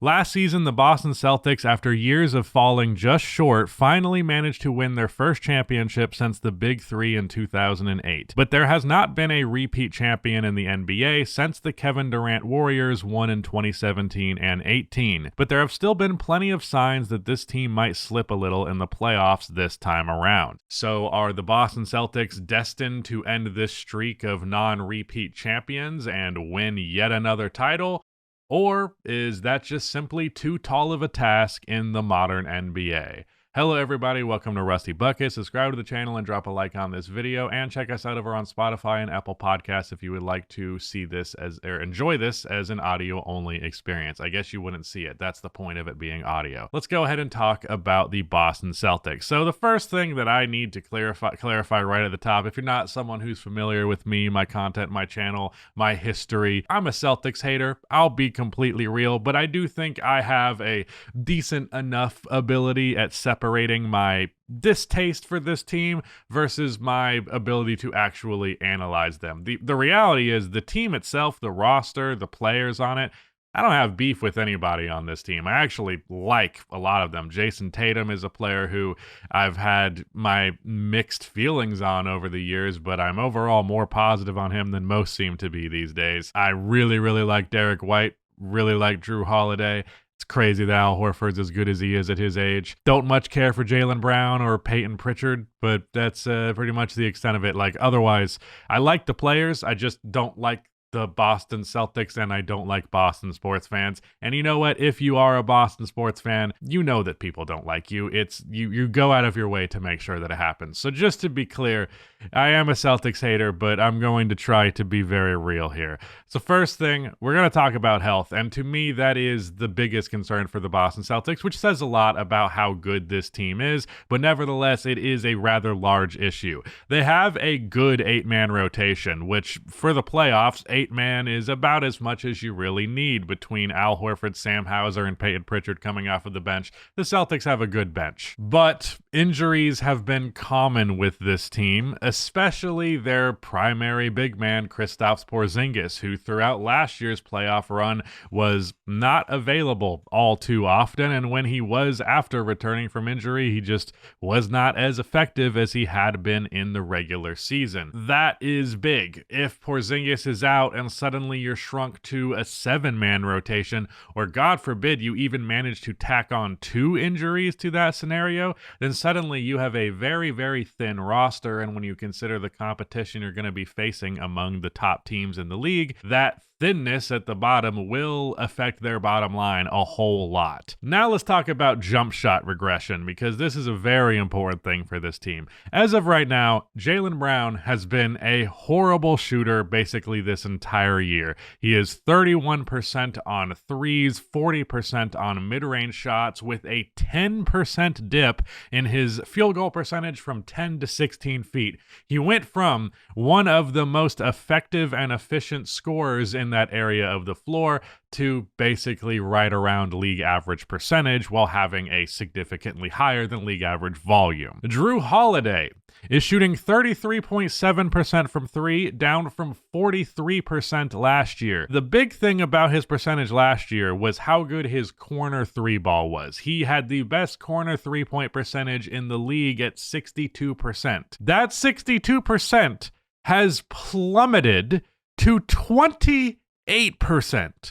Last season, the Boston Celtics, after years of falling just short, finally managed to win their first championship since the Big Three in 2008. But there has not been a repeat champion in the NBA since the Kevin Durant Warriors won in 2017 and 18. But there have still been plenty of signs that this team might slip a little in the playoffs this time around. So are the Boston Celtics destined to end this streak of non-repeat champions and win yet another title? Or is that just simply too tall of a task in the modern NBA? Hello everybody, welcome to Rusty Bucket. Subscribe to the channel and drop a like on this video, and check us out over on Spotify and Apple Podcasts if you would like to see this or enjoy this as an audio only experience. I guess you wouldn't see it. That's the point of it being audio. Let's go ahead and talk about the Boston Celtics. So the first thing that I need to clarify right at the top, if you're not someone who's familiar with me, my content, my channel, my history, I'm a Celtics hater. I'll be completely real, but I do think I have a decent enough ability at separating my distaste for this team versus my ability to actually analyze them. The reality is the team itself, the roster, the players on it, I don't have beef with anybody on this team. I actually like a lot of them. Jason Tatum is a player who I've had my mixed feelings on over the years, but I'm overall more positive on him than most seem to be these days. I really like Derek White, really like Drew Holiday. It's crazy that Al Horford's as good as he is at his age. Don't much care for Jaylen Brown or Peyton Pritchard, but that's pretty much the extent of it. Like, otherwise, I like the players. I just don't like the Boston Celtics, and I don't like Boston sports fans. And you know what? If you are a Boston sports fan, you know that people don't like you. It's you go out of your way to make sure that it happens. So just to be clear, I am a Celtics hater, but I'm going to try to be very real here. So first thing, we're going to talk about health, and to me, that is the biggest concern for the Boston Celtics, which says a lot about how good this team is, but nevertheless, it is a rather large issue. They have a good 8-man rotation, which for the playoffs, 8-man is about as much as you really need between Al Horford, Sam Hauser, and Peyton Pritchard coming off of the bench. The Celtics have a good bench. But injuries have been common with this team, especially their primary big man, Kristaps Porzingis, who throughout last year's playoff run was not available all too often, and when he was after returning from injury, he just was not as effective as he had been in the regular season. That is big. If Porzingis is out and suddenly you're shrunk to a 7-man rotation, or God forbid you even manage to tack on 2 injuries to that scenario, then suddenly you have a very thin roster, and when you consider the competition you're going to be facing among the top teams in the league, that thinness at the bottom will affect their bottom line a whole lot. Now let's talk about jump shot regression, because this is a very important thing for this team. As of right now, Jaylen Brown has been a horrible shooter basically this entire year. He is 31% on threes, 40% on mid-range shots, with a 10% dip in his field goal percentage from 10 to 16 feet. He went from one of the most effective and efficient scorers in that area of the floor to basically right around league average percentage while having a significantly higher than league average volume. Drew Holiday is shooting 33.7% from 3, down from 43% last year. The big thing about his percentage last year was how good his corner 3 ball was. He had the best corner 3-point percentage in the league at 62%. That 62% has plummeted to 28%.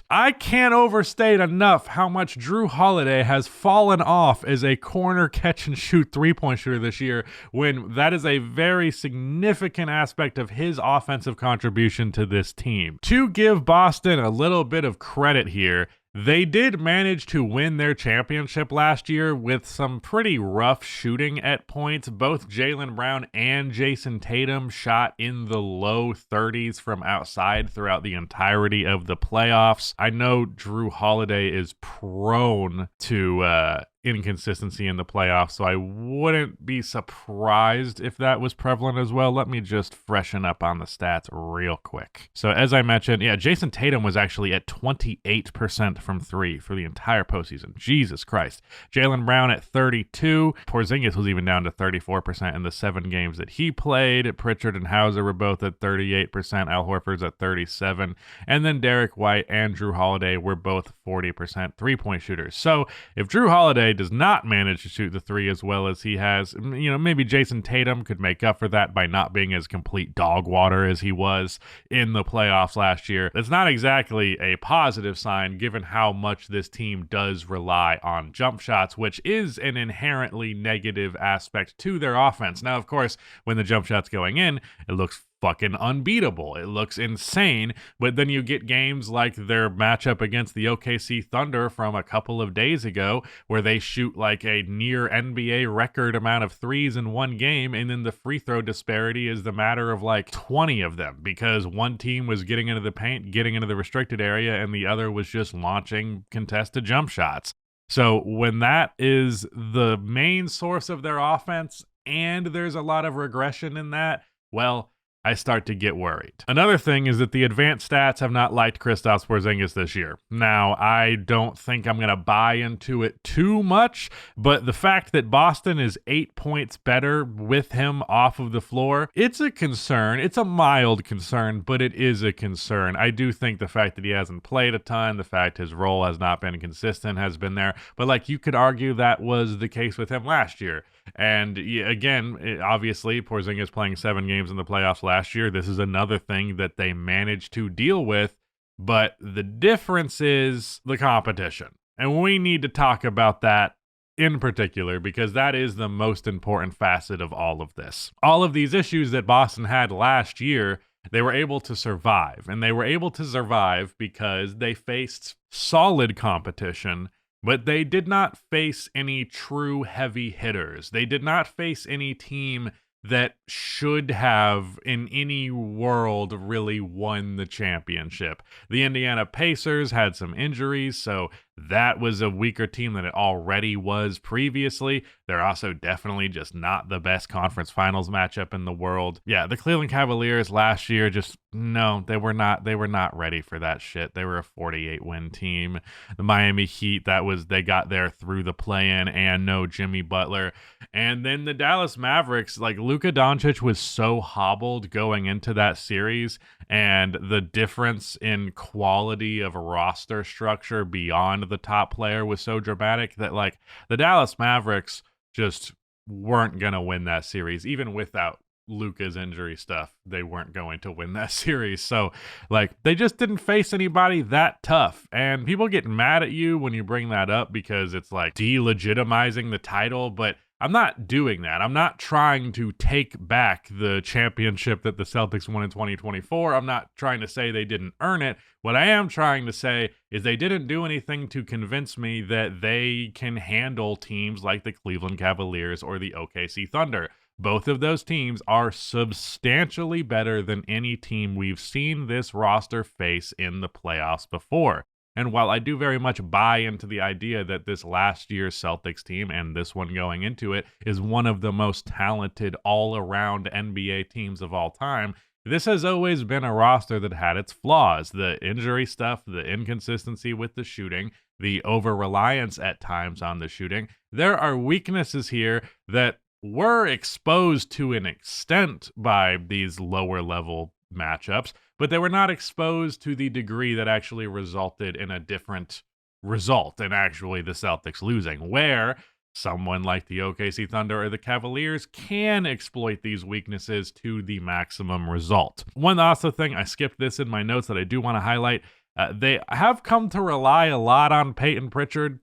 I can't overstate enough how much Drew Holiday has fallen off as a corner catch and shoot 3-point shooter this year, when that is a very significant aspect of his offensive contribution to this team. To give Boston a little bit of credit here, they did manage to win their championship last year with some pretty rough shooting at points. Both Jaylen Brown and Jason Tatum shot in the low 30s from outside throughout the entirety of the playoffs. I know Drew Holiday is prone to inconsistency in the playoffs, so I wouldn't be surprised if that was prevalent as well. Let me just freshen up on the stats real quick. So as I mentioned, yeah, Jason Tatum was actually at 28% from three for the entire postseason. Jesus Christ. Jaylen Brown at 32. Porzingis was even down to 34% in the 7 games that he played. Pritchard and Hauser were both at 38%. Al Horford's at 37%. And then Derek White and Drew Holiday were both 40% three-point shooters. So if Drew Holiday does not manage to shoot the three as well as he has, maybe Jason Tatum could make up for that by not being as complete dog water as he was in the playoffs last year. That's not exactly a positive sign given how much this team does rely on jump shots, which is an inherently negative aspect to their offense. Now, of course, when the jump shot's going in, it looks fucking unbeatable. It looks insane, but then you get games like their matchup against the OKC Thunder from a couple of days ago where they shoot like a near NBA record amount of threes in one game, and then the free throw disparity is the matter of like 20 of them because one team was getting into the paint, getting into the restricted area, and the other was just launching contested jump shots. So when that is the main source of their offense and there's a lot of regression in that, well, I start to get worried. Another thing is that the advanced stats have not liked Kristaps Porzingis this year. Now, I don't think I'm going to buy into it too much, but the fact that Boston is 8 points better with him off of the floor, it's a concern. It's a mild concern, but it is a concern. I do think the fact that he hasn't played a ton, the fact his role has not been consistent has been there, but like you could argue that was the case with him last year. And again, obviously, Porzingis playing 7 games in the playoffs last year. This is another thing that they managed to deal with, but the difference is the competition. And we need to talk about that in particular because that is the most important facet of all of this. All of these issues that Boston had last year, they were able to survive. And they were able to survive because they faced solid competition, but they did not face any true heavy hitters. They did not face any team that should have, in any world, really won the championship. The Indiana Pacers had some injuries, so that was a weaker team than it already was previously. They're also definitely just not the best conference finals matchup in the world. Yeah, the Cleveland Cavaliers last year they were not ready for that shit. They were a 48-win team. The Miami Heat, they got there through the play-in and no Jimmy Butler. And then the Dallas Mavericks, like Luka Doncic was so hobbled going into that series, and the difference in quality of a roster structure beyond the top player was so dramatic that like the Dallas Mavericks just weren't going to win that series. Even without Luka's injury stuff, they weren't going to win that series. So like they just didn't face anybody that tough. And people get mad at you when you bring that up because it's like delegitimizing the title, but I'm not doing that. I'm not trying to take back the championship that the Celtics won in 2024. I'm not trying to say they didn't earn it. What I am trying to say is they didn't do anything to convince me that they can handle teams like the Cleveland Cavaliers or the OKC Thunder. Both of those teams are substantially better than any team we've seen this roster face in the playoffs before. And while I do very much buy into the idea that this last year's Celtics team and this one going into it is one of the most talented all-around NBA teams of all time, this has always been a roster that had its flaws. The injury stuff, the inconsistency with the shooting, the over-reliance at times on the shooting. There are weaknesses here that were exposed to an extent by these lower-level matchups, but they were not exposed to the degree that actually resulted in a different result and actually the Celtics losing, where someone like the OKC Thunder or the Cavaliers can exploit these weaknesses to the maximum result. One also thing, I skipped this in my notes that I do want to highlight, they have come to rely a lot on Peyton Pritchard.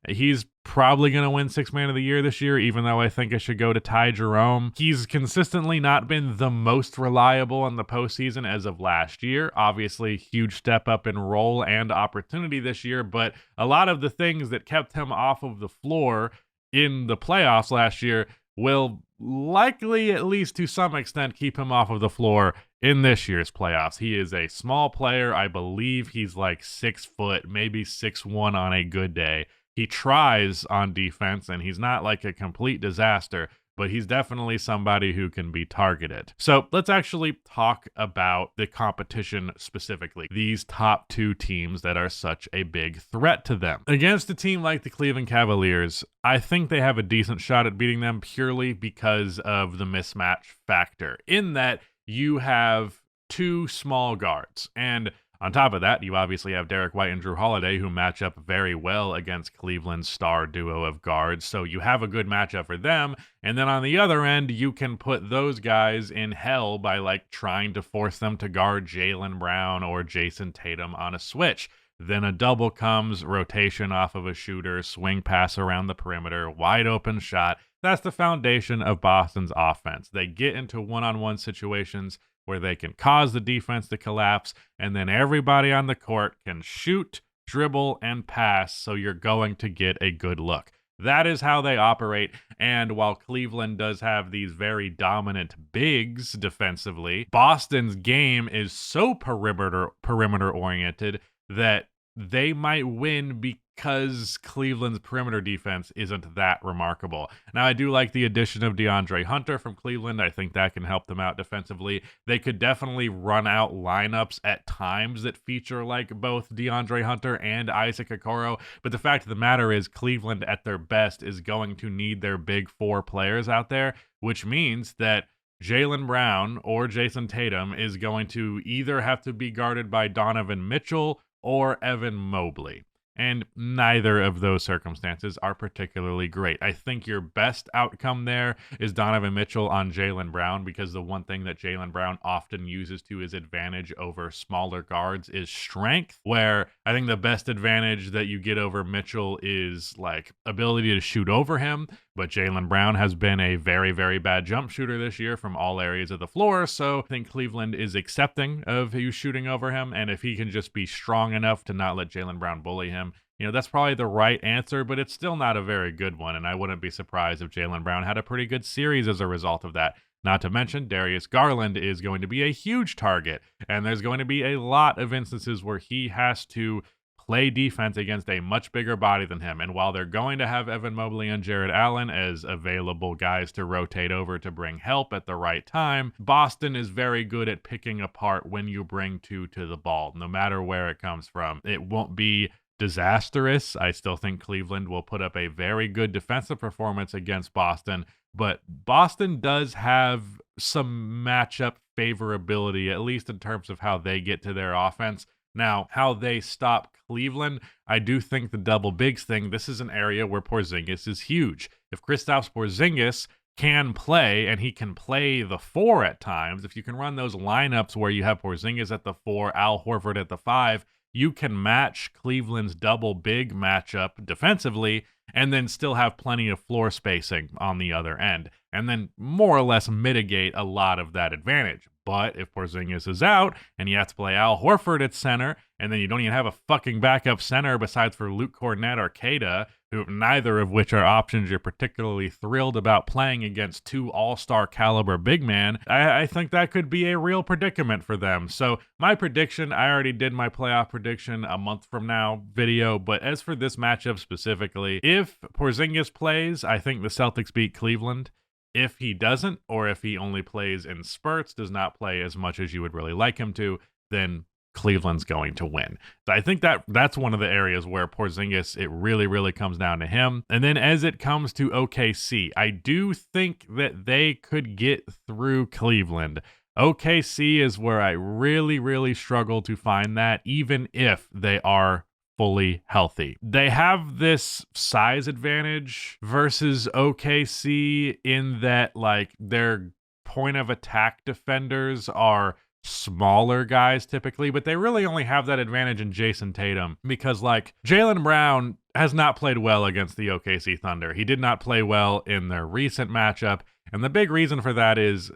He's probably going to win Sixth Man of the Year this year, even though I think it should go to Ty Jerome. He's consistently not been the most reliable in the postseason as of last year. Obviously, huge step up in role and opportunity this year, but a lot of the things that kept him off of the floor in the playoffs last year will likely, at least to some extent, keep him off of the floor in this year's playoffs. He is a small player. I believe he's like 6 foot, maybe 6'1" on a good day. He tries on defense, and he's not like a complete disaster, but he's definitely somebody who can be targeted. So let's actually talk about the competition specifically. These top 2 teams that are such a big threat to them. Against a team like the Cleveland Cavaliers, I think they have a decent shot at beating them purely because of the mismatch factor, in that you have 2 small guards. And on top of that, you obviously have Derek White and Drew Holiday, who match up very well against Cleveland's star duo of guards. So you have a good matchup for them. And then on the other end, you can put those guys in hell by like trying to force them to guard Jaylen Brown or Jason Tatum on a switch. Then a double comes, rotation off of a shooter, swing pass around the perimeter, wide open shot. That's the foundation of Boston's offense. They get into one-on-one situations where they can cause the defense to collapse, and then everybody on the court can shoot, dribble, and pass, so you're going to get a good look. That is how they operate, and while Cleveland does have these very dominant bigs defensively, Boston's game is so perimeter-oriented that they might win because Cleveland's perimeter defense isn't that remarkable. Now, I do like the addition of DeAndre Hunter from Cleveland. I think that can help them out defensively. They could definitely run out lineups at times that feature like both DeAndre Hunter and Isaac Okoro. But the fact of the matter is Cleveland at their best is going to need their big 4 players out there, which means that Jaylen Brown or Jason Tatum is going to either have to be guarded by Donovan Mitchell or Evan Mobley. And neither of those circumstances are particularly great. I think your best outcome there is Donovan Mitchell on Jaylen Brown, because the one thing that Jaylen Brown often uses to his advantage over smaller guards is strength, where I think the best advantage that you get over Mitchell is like ability to shoot over him. But Jaylen Brown has been a very, very bad jump shooter this year from all areas of the floor. So I think Cleveland is accepting of you shooting over him. And if he can just be strong enough to not let Jaylen Brown bully him, that's probably the right answer, but it's still not a very good one. And I wouldn't be surprised if Jaylen Brown had a pretty good series as a result of that. Not to mention, Darius Garland is going to be a huge target. And there's going to be a lot of instances where he has to play defense against a much bigger body than him. And while they're going to have Evan Mobley and Jared Allen as available guys to rotate over to bring help at the right time, Boston is very good at picking apart when you bring 2 to the ball, no matter where it comes from. It won't be disastrous. I still think Cleveland will put up a very good defensive performance against Boston, but Boston does have some matchup favorability, at least in terms of how they get to their offense. Now, how they stop Cleveland, I do think the double bigs thing, this is an area where Porzingis is huge. If Kristaps Porzingis can play, and he can play the 4 at times, if you can run those lineups where you have Porzingis at the 4, Al Horford at the 5, you can match Cleveland's double big matchup defensively and then still have plenty of floor spacing on the other end, and then more or less mitigate a lot of that advantage. But if Porzingis is out and you have to play Al Horford at center, and then you don't even have a fucking backup center besides for Luke Kornet or Queta, who neither of which are options you're particularly thrilled about playing against 2 all-star caliber big man, I think that could be a real predicament for them. So my prediction, I already did my playoff prediction a month from now video, but as for this matchup specifically, if Porzingis plays, I think the Celtics beat Cleveland. If he doesn't, or if he only plays in spurts, does not play as much as you would really like him to, then Cleveland's going to win. So I think that's one of the areas where Porzingis, it really, really comes down to him. And then as it comes to OKC, I do think that they could get through Cleveland. OKC is where I really, really struggle to find that, even if they are fully healthy. They have this size advantage versus OKC in that like their point of attack defenders are smaller guys typically, but they really only have that advantage in Jason Tatum because like Jaylen Brown has not played well against the OKC Thunder. He did not play well in their recent matchup, and the big reason for that is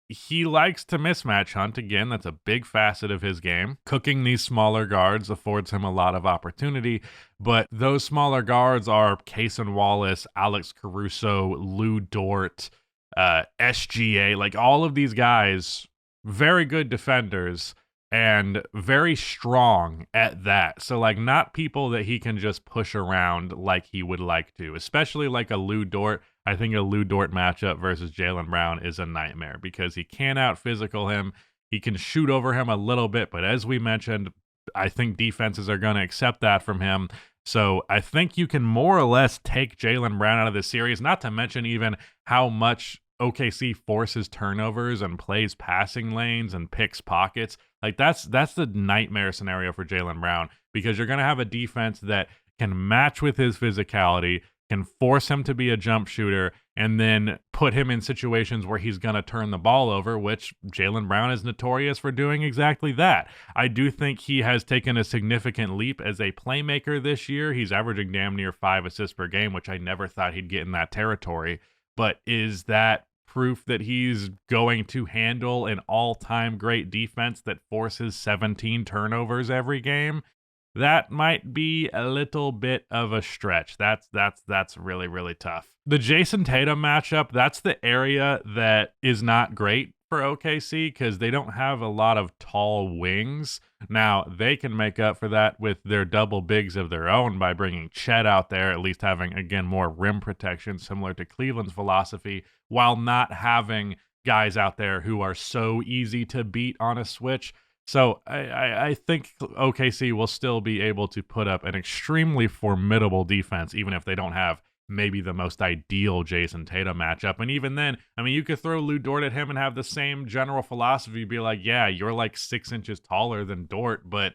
he likes to mismatch hunt. Again, that's a big facet of his game. Cooking these smaller guards affords him a lot of opportunity, but those smaller guards are Cason Wallace, Alex Caruso, Lou Dort, SGA, like all of these guys, very good defenders and very strong at that. So, like, not people that he can just push around like he would like to, especially like a Lou Dort. I think a Lou Dort matchup versus Jaylen Brown is a nightmare because he can out physical him. He can shoot over him a little bit, but as we mentioned, I think defenses are going to accept that from him. So I think you can more or less take Jaylen Brown out of this series, not to mention even how much OKC forces turnovers and plays passing lanes and picks pockets. Like that's the nightmare scenario for Jaylen Brown because you're going to have a defense that can match with his physicality, can force him to be a jump shooter, and then put him in situations where he's going to turn the ball over, which Jaylen Brown is notorious for doing exactly that. I do think he has taken a significant leap as a playmaker this year. He's averaging damn near 5 assists per game, which I never thought he'd get in that territory. But is that proof that he's going to handle an all-time great defense that forces 17 turnovers every game? That might be a little bit of a stretch. That's really, really tough. The Jason Tatum matchup, that's the area that is not great for OKC because they don't have a lot of tall wings. Now, they can make up for that with their double bigs of their own by bringing Chet out there, at least having, again, more rim protection, similar to Cleveland's philosophy, while not having guys out there who are so easy to beat on a switch. So I think OKC will still be able to put up an extremely formidable defense, even if they don't have maybe the most ideal Jason Tatum matchup. And even then, I mean, you could throw Lou Dort at him and have the same general philosophy, be like, yeah, you're like 6 inches taller than Dort, but,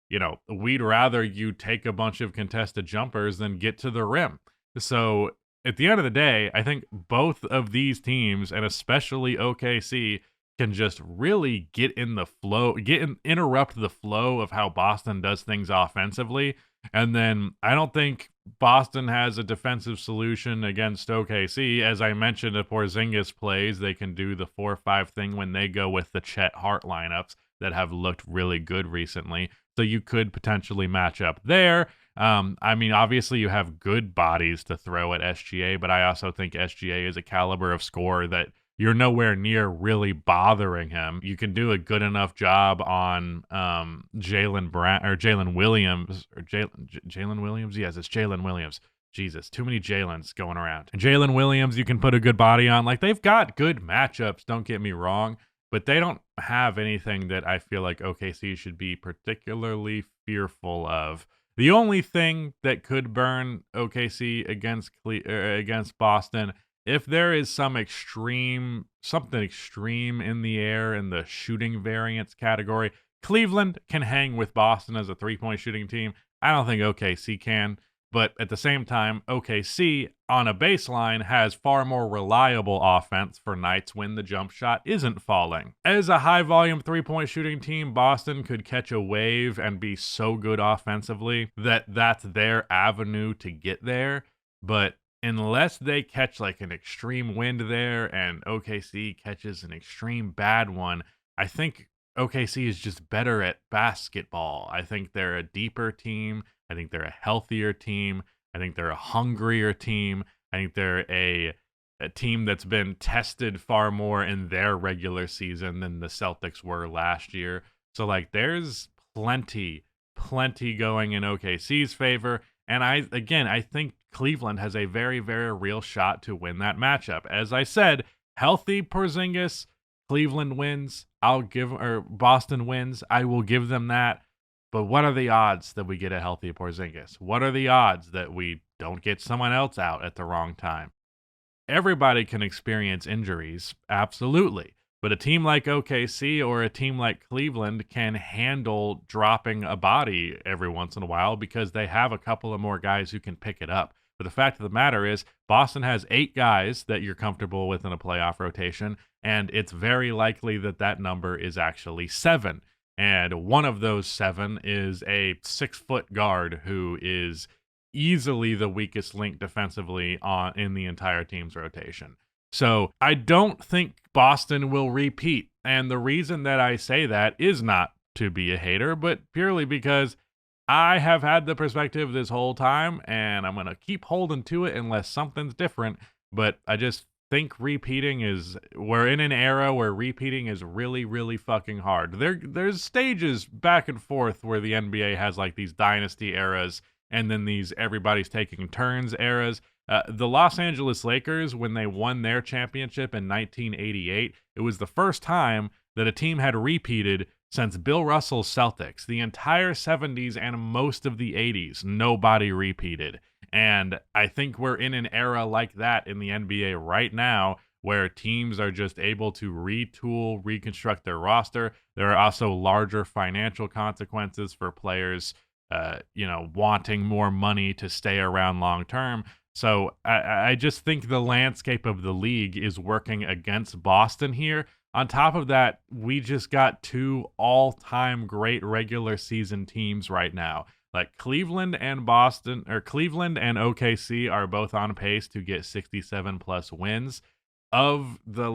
you know, we'd rather you take a bunch of contested jumpers than get to the rim. So at the end of the day, I think both of these teams, and especially OKC, can just really get in the flow, interrupt the flow of how Boston does things offensively. And then I don't think Boston has a defensive solution against OKC. As I mentioned, if Porzingis plays, they can do the 4-5 thing when they go with the Chet Hart lineups that have looked really good recently. So you could potentially match up there. I mean, obviously you have good bodies to throw at SGA, but I also think SGA is a caliber of scorer that you're nowhere near really bothering him. You can do a good enough job on Jaylen Brown or Jalen Williams or Jalen Williams. Yes, it's Jalen Williams. Jesus, too many Jalen's going around. And Jalen Williams, you can put a good body on. Like, they've got good matchups, don't get me wrong, but they don't have anything that I feel like OKC should be particularly fearful of. The only thing that could burn OKC against Boston, if there is something extreme in the air in the shooting variance category, Cleveland can hang with Boston as a three-point shooting team. I don't think OKC can, but at the same time, OKC on a baseline has far more reliable offense for nights when the jump shot isn't falling. As a high-volume three-point shooting team, Boston could catch a wave and be so good offensively that that's their avenue to get there, but unless they catch like an extreme wind there and OKC catches an extreme bad one, I think OKC is just better at basketball. I think they're a deeper team. I think they're a healthier team. I think they're a hungrier team. I think they're a team that's been tested far more in their regular season than the Celtics were last year. So like there's plenty going in OKC's favor. And I think Cleveland has a very, very real shot to win that matchup. As I said, healthy Porzingis, Cleveland wins. Boston wins. I will give them that. But what are the odds that we get a healthy Porzingis? What are the odds that we don't get someone else out at the wrong time? Everybody can experience injuries, absolutely. But a team like OKC or a team like Cleveland can handle dropping a body every once in a while because they have a couple of more guys who can pick it up. But the fact of the matter is, Boston has 8 guys that you're comfortable with in a playoff rotation, and it's very likely that that number is actually 7. And one of those 7 is a 6-foot guard who is easily the weakest link defensively in the entire team's rotation. So I don't think Boston will repeat. And the reason that I say that is not to be a hater, but purely because I have had the perspective this whole time, and I'm going to keep holding to it unless something's different. But I just think we're in an era where repeating is really, really fucking hard. There's stages back and forth where the NBA has like these dynasty eras and then these everybody's taking turns eras. The Los Angeles Lakers, when they won their championship in 1988, it was the first time that a team had repeated since Bill Russell's Celtics. The entire 70s and most of the 80s, nobody repeated. And I think we're in an era like that in the NBA right now where teams are just able to retool, reconstruct their roster. There are also larger financial consequences for players, wanting more money to stay around long term. So I just think the landscape of the league is working against Boston here. On top of that, we just got two all-time great regular season teams right now. Like Cleveland and OKC are both on pace to get 67 plus wins. Of the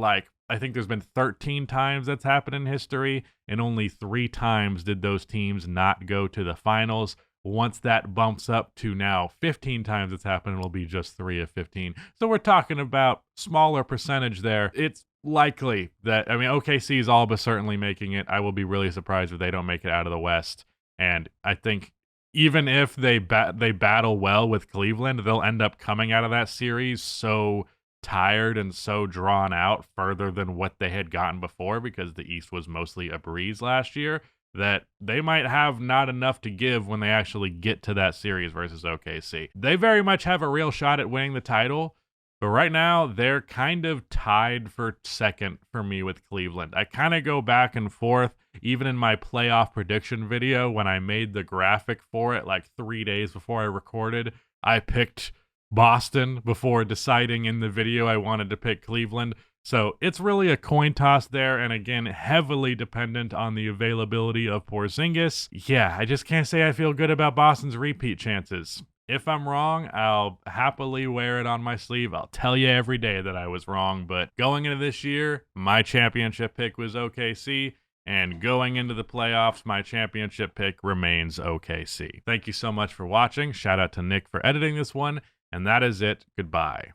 I think there's been 13 times that's happened in history, and only 3 times did those teams not go to the finals. Once that bumps up to now 15 times it's happened, it'll be just 3 of 15. So we're talking about smaller percentage there. It's likely that, OKC is all but certainly making it. I will be really surprised if they don't make it out of the West. And I think even if they battle well with Cleveland, they'll end up coming out of that series so tired and so drawn out further than what they had gotten before, because the East was mostly a breeze last year, that they might have not enough to give when they actually get to that series versus OKC. They very much have a real shot at winning the title, but right now they're kind of tied for second for me with Cleveland. I kind of go back and forth. Even in my playoff prediction video, when I made the graphic for it like 3 days before I recorded, I picked Boston before deciding in the video I wanted to pick Cleveland. So it's really a coin toss there, and again, heavily dependent on the availability of Porzingis. Yeah, I just can't say I feel good about Boston's repeat chances. If I'm wrong, I'll happily wear it on my sleeve. I'll tell you every day that I was wrong, but going into this year, my championship pick was OKC, and going into the playoffs, my championship pick remains OKC. Thank you so much for watching. Shout out to Nick for editing this one, and that is it. Goodbye.